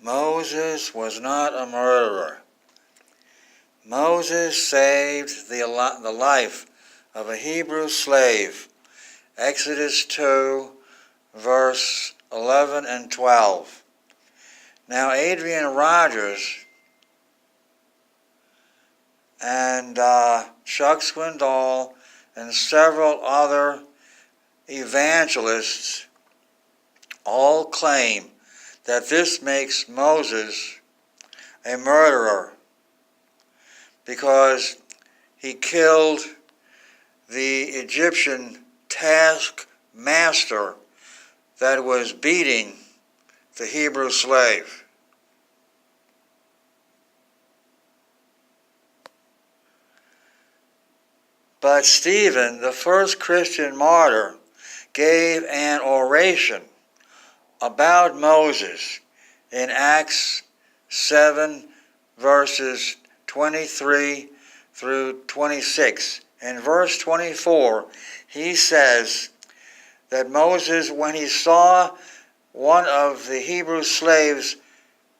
Moses was not a murderer. Moses saved the life of a Hebrew slave. Exodus 2, verse 11 and 12. Now, Adrian Rogers and Chuck Swindoll and several other evangelists all claim that this makes Moses a murderer because he killed the Egyptian taskmaster that was beating the Hebrew slave. But Stephen, the first Christian martyr, gave an oration about Moses in Acts 7, verses 23 through 26. In verse 24, he says that Moses, when he saw one of the Hebrew slaves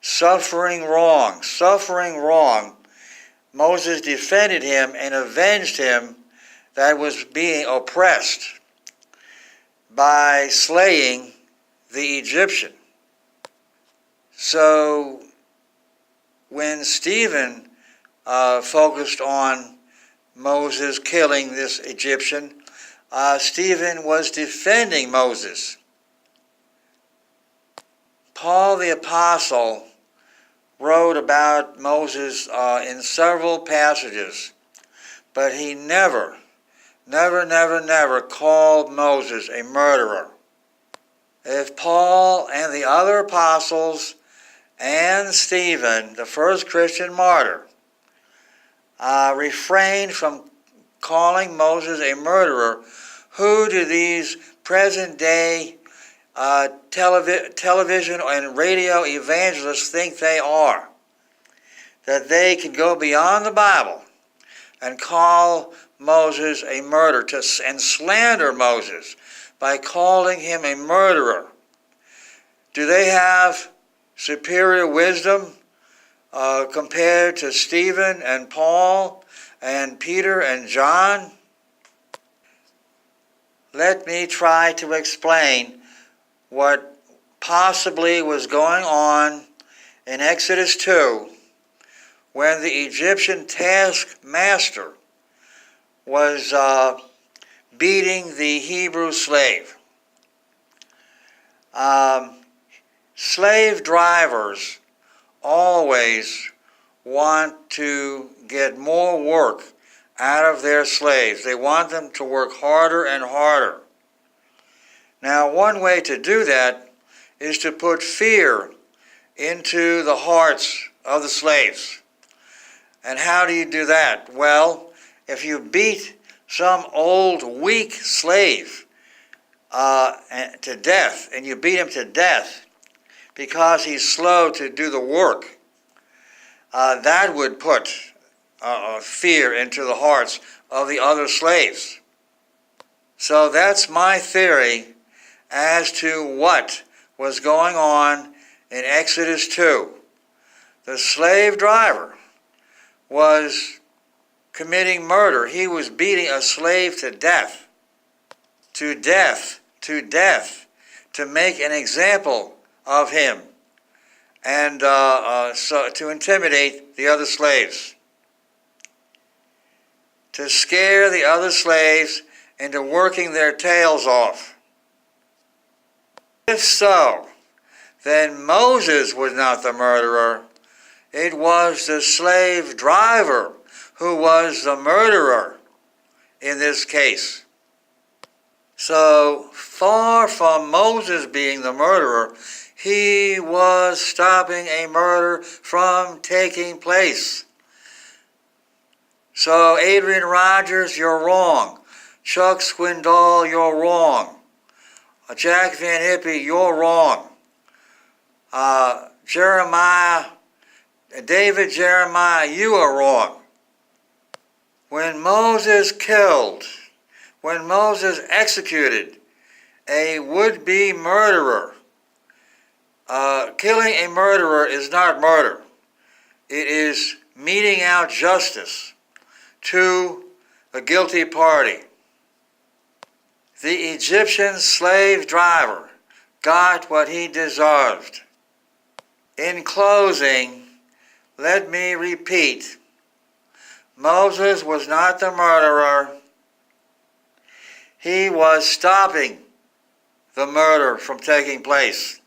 suffering wrong, Moses defended him and avenged him that was being oppressed by slaying the Egyptian. So when Stephen focused on Moses killing this Egyptian, Stephen was defending Moses. Paul the Apostle wrote about Moses in several passages, but he never called Moses a murderer. If Paul and the other apostles and Stephen, the first Christian martyr, refrained from calling Moses a murderer, who do these present-day television and radio evangelists think they are? That they can go beyond the Bible and call Moses a murderer and slander Moses by calling him a murderer. Do they have superior wisdom compared to Stephen and Paul and Peter and John? Let me try to explain what possibly was going on in Exodus 2 when the Egyptian taskmaster was beating the Hebrew slave. Slave drivers always want to get more work out of their slaves. They want them to work harder and harder. Now, one way to do that is to put fear into the hearts of the slaves. And how do you do that? Well, if you beat some old, weak slave to death, and you beat him to death because he's slow to do the work, that would put fear into the hearts of the other slaves. So that's my theory as to what was going on in Exodus 2. The slave driver was committing murder. He was beating a slave to death, to make an example of him and so to intimidate the other slaves, to scare the other slaves into working their tails off. If so, then Moses was not the murderer. It was the slave driver who was the murderer in this case. So far from Moses being the murderer, he was stopping a murder from taking place. So Adrian Rogers, you're wrong. Chuck Swindoll, you're wrong. Jack Van Hippie, you're wrong. David Jeremiah, you are wrong. When Moses executed a would-be murderer, Killing a murderer is not murder. It is meting out justice to the guilty party. The Egyptian slave driver got what he deserved. In closing, let me repeat, Moses was not the murderer. He was stopping the murder from taking place.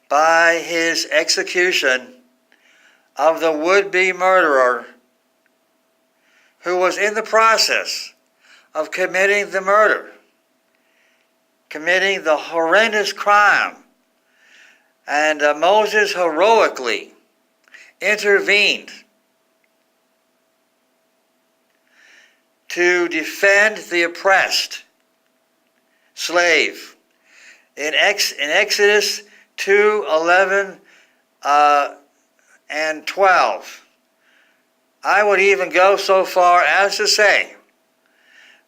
By his execution of the would-be murderer who was in the process of committing the murder, committing the horrendous crime, and Moses heroically intervened to defend the oppressed slave. In Exodus 2:11 and 12, I would even go so far as to say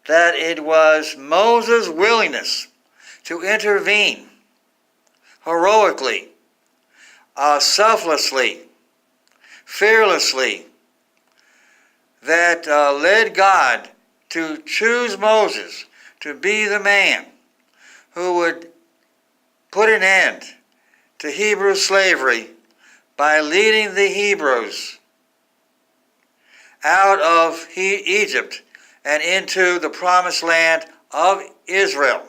that it was Moses' willingness to intervene heroically, selflessly, fearlessly, that led God to choose Moses to be the man who would put an end to Hebrew slavery by leading the Hebrews out of Egypt and into the promised land of Israel.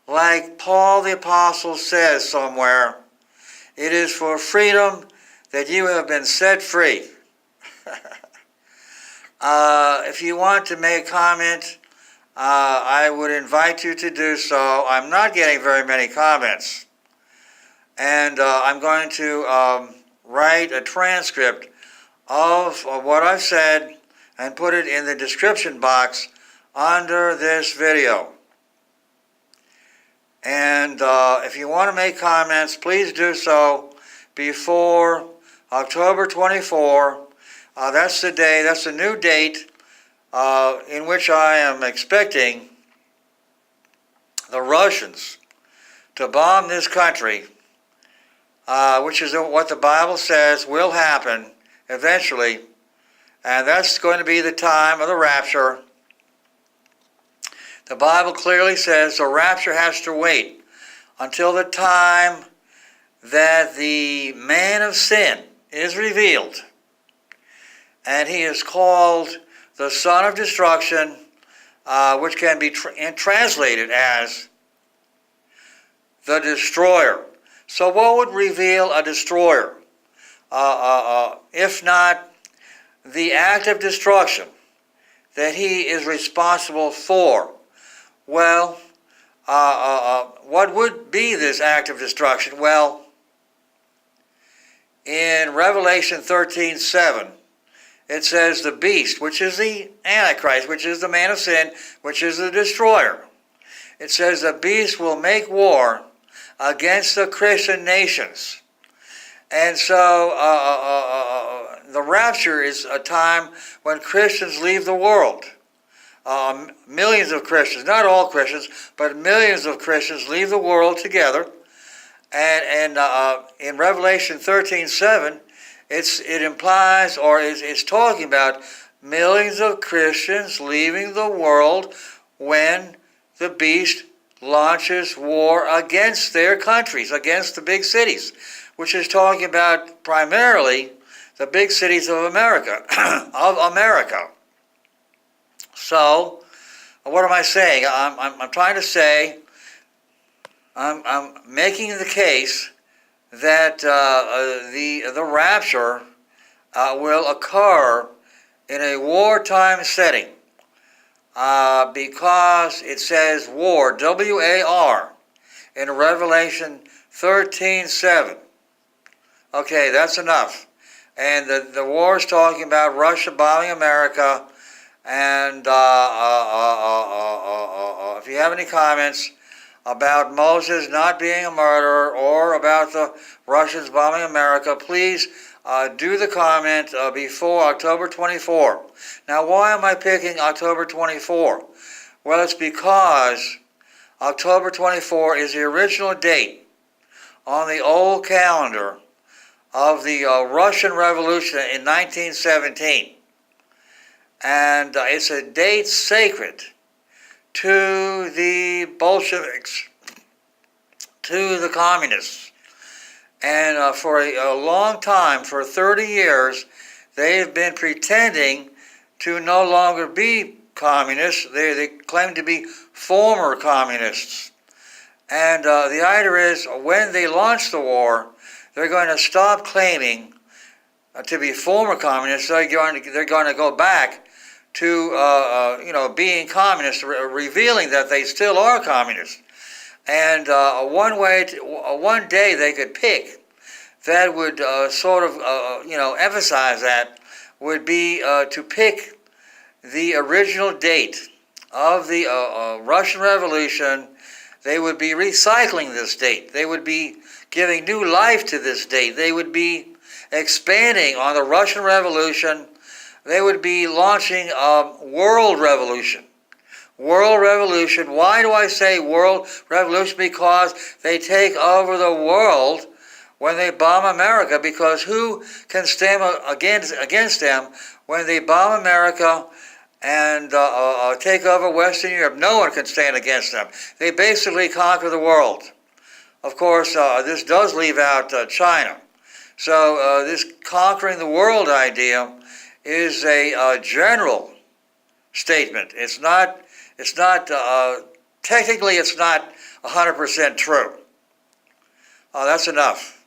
Like Paul the Apostle says somewhere, it is for freedom that you have been set free. If you want to make a comment, I would invite you to do so. I'm not getting very many comments. And I'm going to write a transcript of what I've said and put it in the description box under this video. And if you want to make comments, please do so before October 24. That's the day, that's the new date in which I am expecting the Russians to bomb this country, which is what the Bible says will happen eventually. And that's going to be the time of the rapture. The Bible clearly says the rapture has to wait until the time that the man of sin is revealed. And he is called the son of destruction, which can be translated as the destroyer. So what would reveal a destroyer? If not the act of destruction that he is responsible for. Well, what would be this act of destruction? Well, in Revelation 13:7, it says the beast, which is the Antichrist, which is the man of sin, which is the destroyer. It says the beast will make war against the Christian nations. And so the rapture is a time when Christians leave the world. Millions of Christians, not all Christians, but millions of Christians leave the world together. And in Revelation 13:7, it implies, or is talking about millions of Christians leaving the world when the beast launches war against their countries, against the big cities, which is talking about primarily the big cities of America, So, what am I saying? I'm trying to say, I'm making the case that the rapture will occur in a wartime setting because it says war, W-A-R, in Revelation 13:7. Okay, that's enough. And the war is talking about Russia bombing America. And if you have any comments about Moses not being a murderer or about the Russians bombing America, please do the comment before October 24. Now, why am I picking October 24? Well, it's because October 24 is the original date on the old calendar of the Russian Revolution in 1917. And it's a date sacred to the Bolsheviks, to the communists. And for a long time, for 30 years, they've been pretending to no longer be communists. They claim to be former communists. And the idea is, when they launch the war, they're going to stop claiming to be former communists. They're going to go back to being communists, revealing that they still are communists. And one day they could pick that would emphasize that would be to pick the original date of the Russian Revolution. They would be recycling this date. They would be giving new life to this date. They would be expanding on the Russian Revolution. They would be launching a world revolution. World revolution. Why do I say world revolution? Because they take over the world when they bomb America. Because who can stand against them when they bomb America and take over Western Europe? No one can stand against them. They basically conquer the world. Of course, this does leave out China. So this conquering the world idea is a general statement. It's not technically it's not 100% true. That's enough.